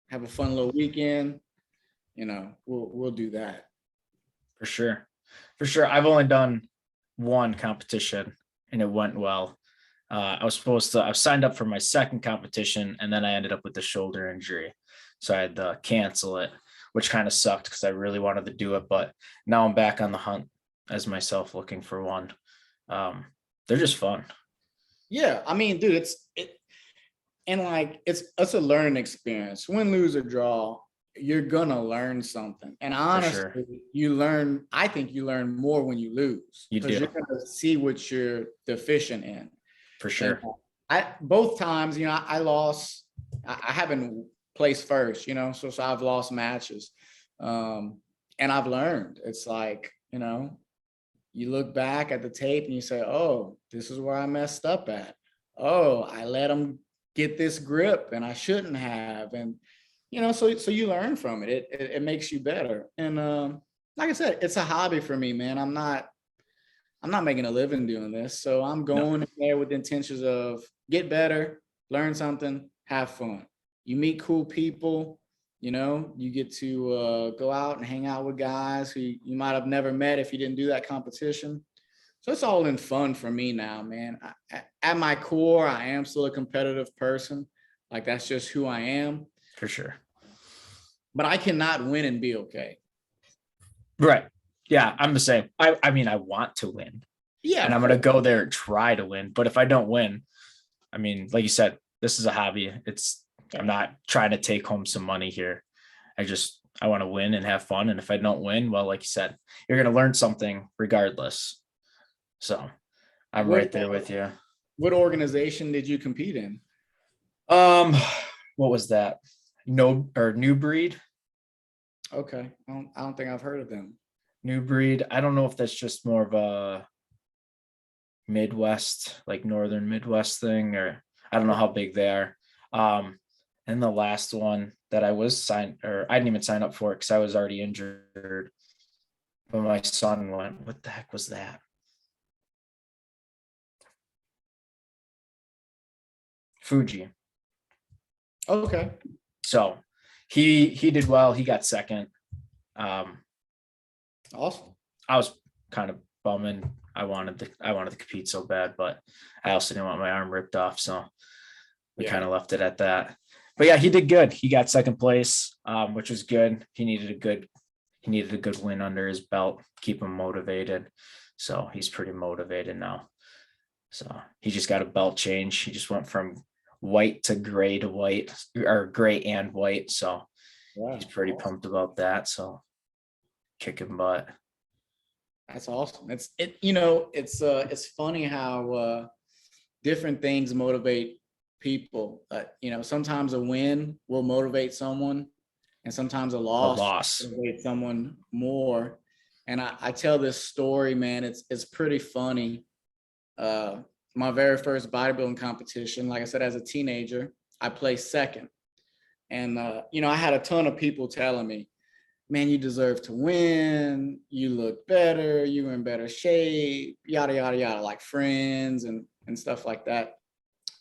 have a fun little weekend, we'll do that. For sure. I've only done one competition and it went well. I was signed up for my second competition and then I ended up with the shoulder injury. So I had to cancel it, which kind of sucked because I really wanted to do it. But now I'm back on the hunt as myself looking for one. They're just fun. Yeah. I mean, dude, it's a learning experience. Win, lose, or draw. You're gonna learn something, and honestly, I think you learn more when you lose because you're gonna see what you're deficient in. For sure. And both times, I lost. I haven't placed first, so I've lost matches, and I've learned. It's like you look back at the tape and you say, "Oh, this is where I messed up at. Oh, I let them get this grip, and I shouldn't have." And so you learn from it. It makes you better. And like I said, it's a hobby for me, man. I'm not making a living doing this. So I'm going in there with the intentions of get better, learn something, have fun. You meet cool people, you get to go out and hang out with guys who you might have never met if you didn't do that competition. So it's all in fun for me now, man. At my core, I am still a competitive person. Like that's just who I am. For sure. But I cannot win and be okay. Right. Yeah, I'm the same. I mean, I want to win. Yeah. And I'm going to go there and try to win. But if I don't win, I mean, like you said, this is a hobby. I'm not trying to take home some money here. I want to win and have fun. And if I don't win, well, like you said, you're going to learn something regardless. So I'm right there with you. What organization did you compete in? What was that? New Breed. Okay. I don't think I've heard of them. New Breed. I don't know if that's just more of a Midwest, like Northern Midwest thing, or I don't know how big they are. And the last one that I didn't even sign up for it because I was already injured. But my son went, what the heck was that? Fuji. Okay. So he did well. He got second. Awesome. I was kind of bumming. I wanted to compete so bad, but I also didn't want my arm ripped off. So we kind of left it at that. but yeah, he did good. He got second place, which was good. He needed a good win under his belt, keep him motivated. So he's pretty motivated now. So he just got a belt change. He just went from white to white, or gray and white. So he's pretty pumped about that. So kicking butt. That's awesome. It's funny how different things motivate people. Sometimes a win will motivate someone, and sometimes a loss will motivate someone more. And I tell this story, man. It's pretty funny. My very first bodybuilding competition, like I said, as a teenager, I placed second. And I had a ton of people telling me, man, you deserve to win. You look better. You were in better shape, yada, yada, yada, like friends and stuff like that.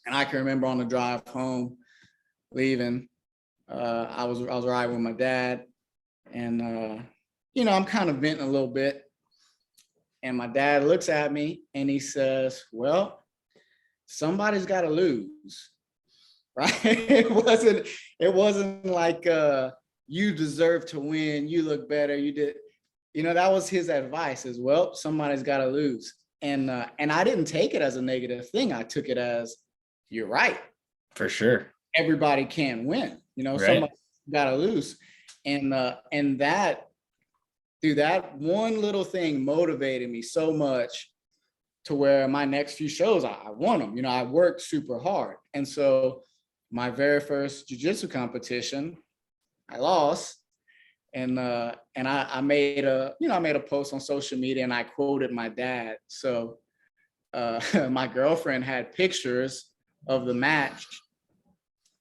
And I can remember on the drive home, leaving, I was riding with my dad, and I'm kind of venting a little bit. And my dad looks at me and he says, well, somebody's got to lose, right? It wasn't like you deserve to win. You look better. You did, that was his advice as well. Somebody's got to lose. And I didn't take it as a negative thing. I took it as, you're right. For sure. Everybody can win, right. Somebody's got to lose. And that, dude, that one little thing motivated me so much to where my next few shows, I won them. I worked super hard. And so my very first jiu-jitsu competition, I lost. And I made a post on social media and I quoted my dad. So my girlfriend had pictures of the match,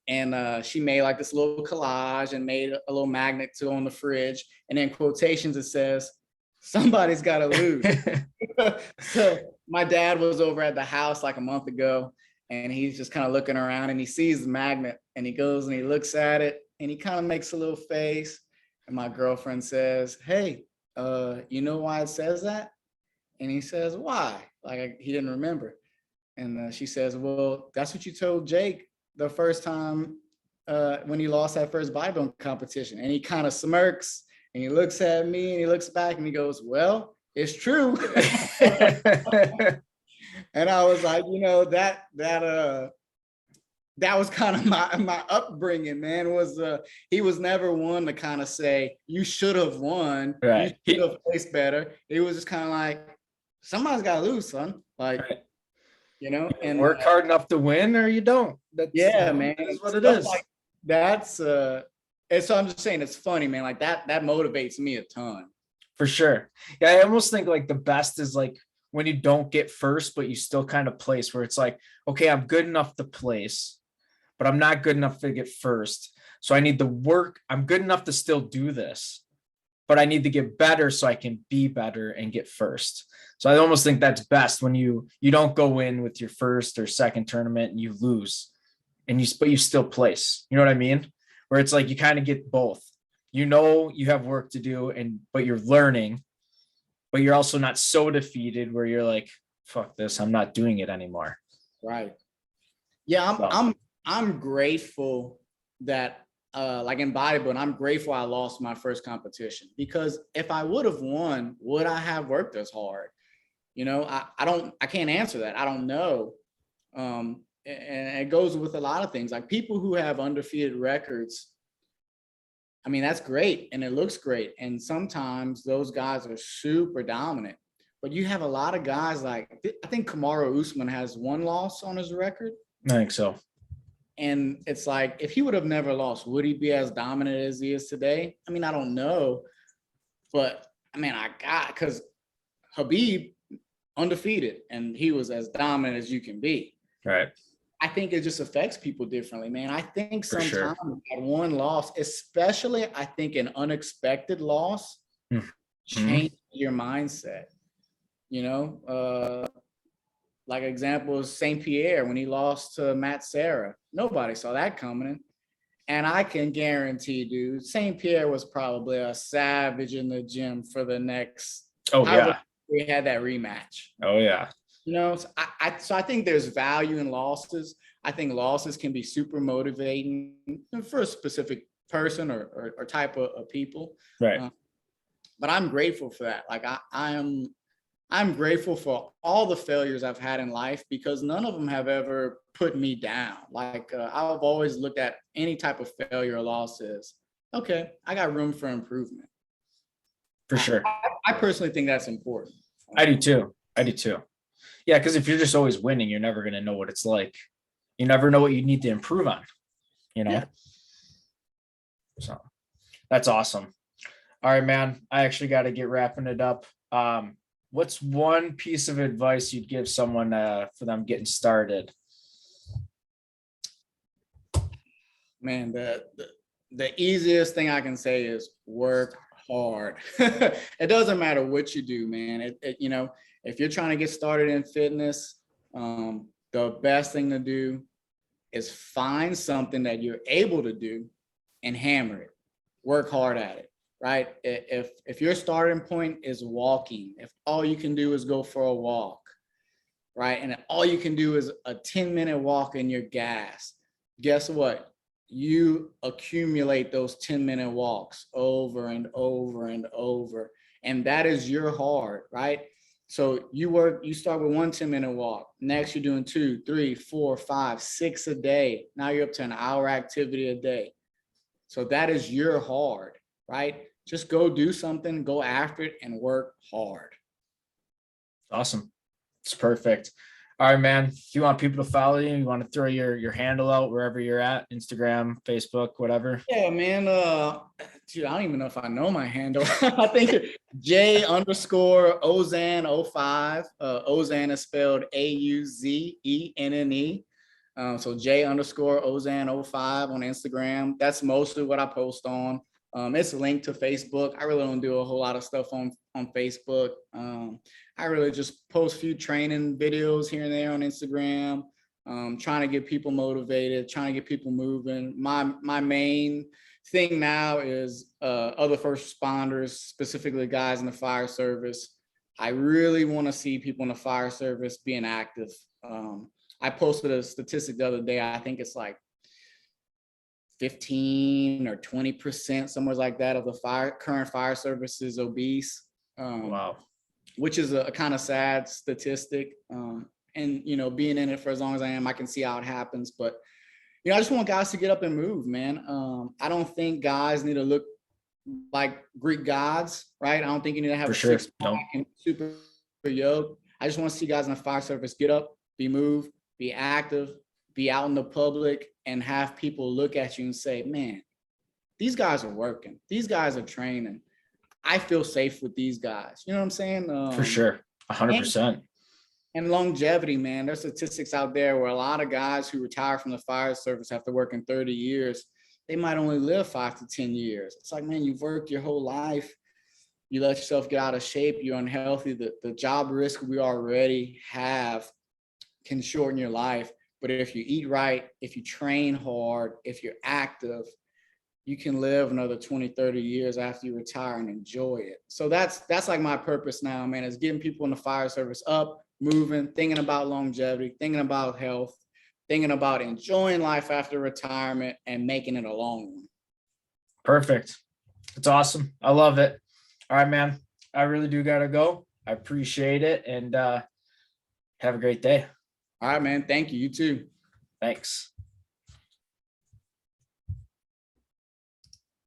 and she made like this little collage and made a little magnet to go on the fridge. And in quotations, it says, somebody's got to lose. So my dad was over at the house like a month ago, and he's just kind of looking around and he sees the magnet and he goes and he looks at it and he kind of makes a little face. And my girlfriend says, hey, you know why it says that? And he says, why? Like he didn't remember. And she says, well, that's what you told Jake the first time when he lost that first bodybuilding competition. And he kind of smirks and he looks at me and he looks back and he goes, well, it's true. And I was like, that was kind of my upbringing, man. He was never one to kind of say, you should have won, right. You should have placed better. It was just kind of like, somebody's got to lose, son. Like, right. And work hard enough to win, or you don't. Man. That's what it is. Like, that's and so I'm just saying, it's funny, man. Like that motivates me a ton. For sure. Yeah, I almost think like the best is like when you don't get first, but you still kind of place, where it's like, okay, I'm good enough to place, but I'm not good enough to get first. So I need to work. I'm good enough to still do this, but I need to get better so I can be better and get first. So I almost think that's best when you don't go in with your first or second tournament and you lose, but you still place. You know what I mean? Where it's like you kind of get both. You have work to do, but you're learning, but you're also not so defeated where you're like, fuck this, I'm not doing it anymore. Right. Yeah, I'm grateful that like in bodybuilding, I'm grateful I lost my first competition, because if I would have won, would I have worked as hard? I can't answer that. I don't know. And it goes with a lot of things. Like people who have undefeated records, I mean, that's great and it looks great. And sometimes those guys are super dominant. But you have a lot of guys like, I think Kamaru Usman has one loss on his record. I think so. And it's like, if he would have never lost, would he be as dominant as he is today? I mean, I don't know. But I mean, because Khabib undefeated and he was as dominant as you can be. Right. I think it just affects people differently, man. I think sometimes that one loss, especially I think an unexpected loss, changes your mindset. Like example is St. Pierre when he lost to Matt Serra. Nobody saw that coming. And I can guarantee, dude, St. Pierre was probably a savage in the gym for the next. Oh, yeah. We had that rematch. Oh, yeah. You know, so I think there's value in losses. I think losses can be super motivating for a specific person or type of people. Right. But I'm grateful for that. Like I'm grateful for all the failures I've had in life because none of them have ever put me down. Like I've always looked at any type of failure or loss as, okay, I got room for improvement. For sure. I personally think that's important. I do too. I do too. Yeah, because if you're just always winning, you're never going to know what it's like. You never know what you need to improve on, you know? Yeah. So that's awesome. All right, man. I actually got to get wrapping it up. What's one piece of advice you'd give someone for them getting started? Man, the easiest thing I can say is work hard. It doesn't matter what you do, man. You know, if you're trying to get started in fitness, the best thing to do is find something that you're able to do and hammer it. Work hard at it, right? If your starting point is walking, if all you can do is go for a walk, right? And all you can do is a 10-minute walk in your gas, guess what? You accumulate those 10-minute walks over and over and over. And that is your hard, right? So you start with 1 10-minute walk. Next, you're doing 2, 3, 4, 5, 6 a day. Now you're up to an hour activity a day. So that is your hard, right? Just go do something, go after it, and work hard. Awesome. It's perfect. All right, man. If you want people to follow you, you want to throw your handle out wherever you're at, Instagram, Facebook, whatever. Yeah, man. Dude, I don't even know if I know my handle. I think J_Auzenne05. Auzenne is spelled AUZENNE. So J_Auzenne05 on Instagram. That's mostly what I post on. It's linked to Facebook. I really don't do a whole lot of stuff on Facebook. I really just post a few training videos here and there on Instagram. Trying to get people motivated, trying to get people moving. My main thing now is other first responders, specifically guys in the fire service. I really want to see people in the fire service being active. I posted a statistic the other day. I think it's like 15 or 20%, somewhere like that, of the current fire service is obese. Wow. Which is a kind of sad statistic. And, you know, being in it for as long as I am, I can see how it happens. But, you know, I just want guys to get up and move, man. I don't think guys need to look like Greek gods, right? I don't think you need to have For a sure. six-pack and super yoked. I just want to see guys in the fire service get up, be moved, be active, be out in the public, and have people look at you and say, man, these guys are working. These guys are training. I feel safe with these guys. You know what I'm saying? For sure. 100%. And longevity, man. There's statistics out there where a lot of guys who retire from the fire service after working 30 years, they might only live 5 to 10 years. It's like, man, you've worked your whole life. You let yourself get out of shape. You're unhealthy. The job risk we already have can shorten your life. But if you eat right, if you train hard, if you're active, you can live another 20, 30 years after you retire and enjoy it. So that's like my purpose now, man, is getting people in the fire service up, moving, thinking about longevity, thinking about health, thinking about enjoying life after retirement and making it a long one. Perfect. It's awesome. I love it. All right, man. I really do got to go. I appreciate it. And have a great day. All right, man. Thank you. You too. Thanks.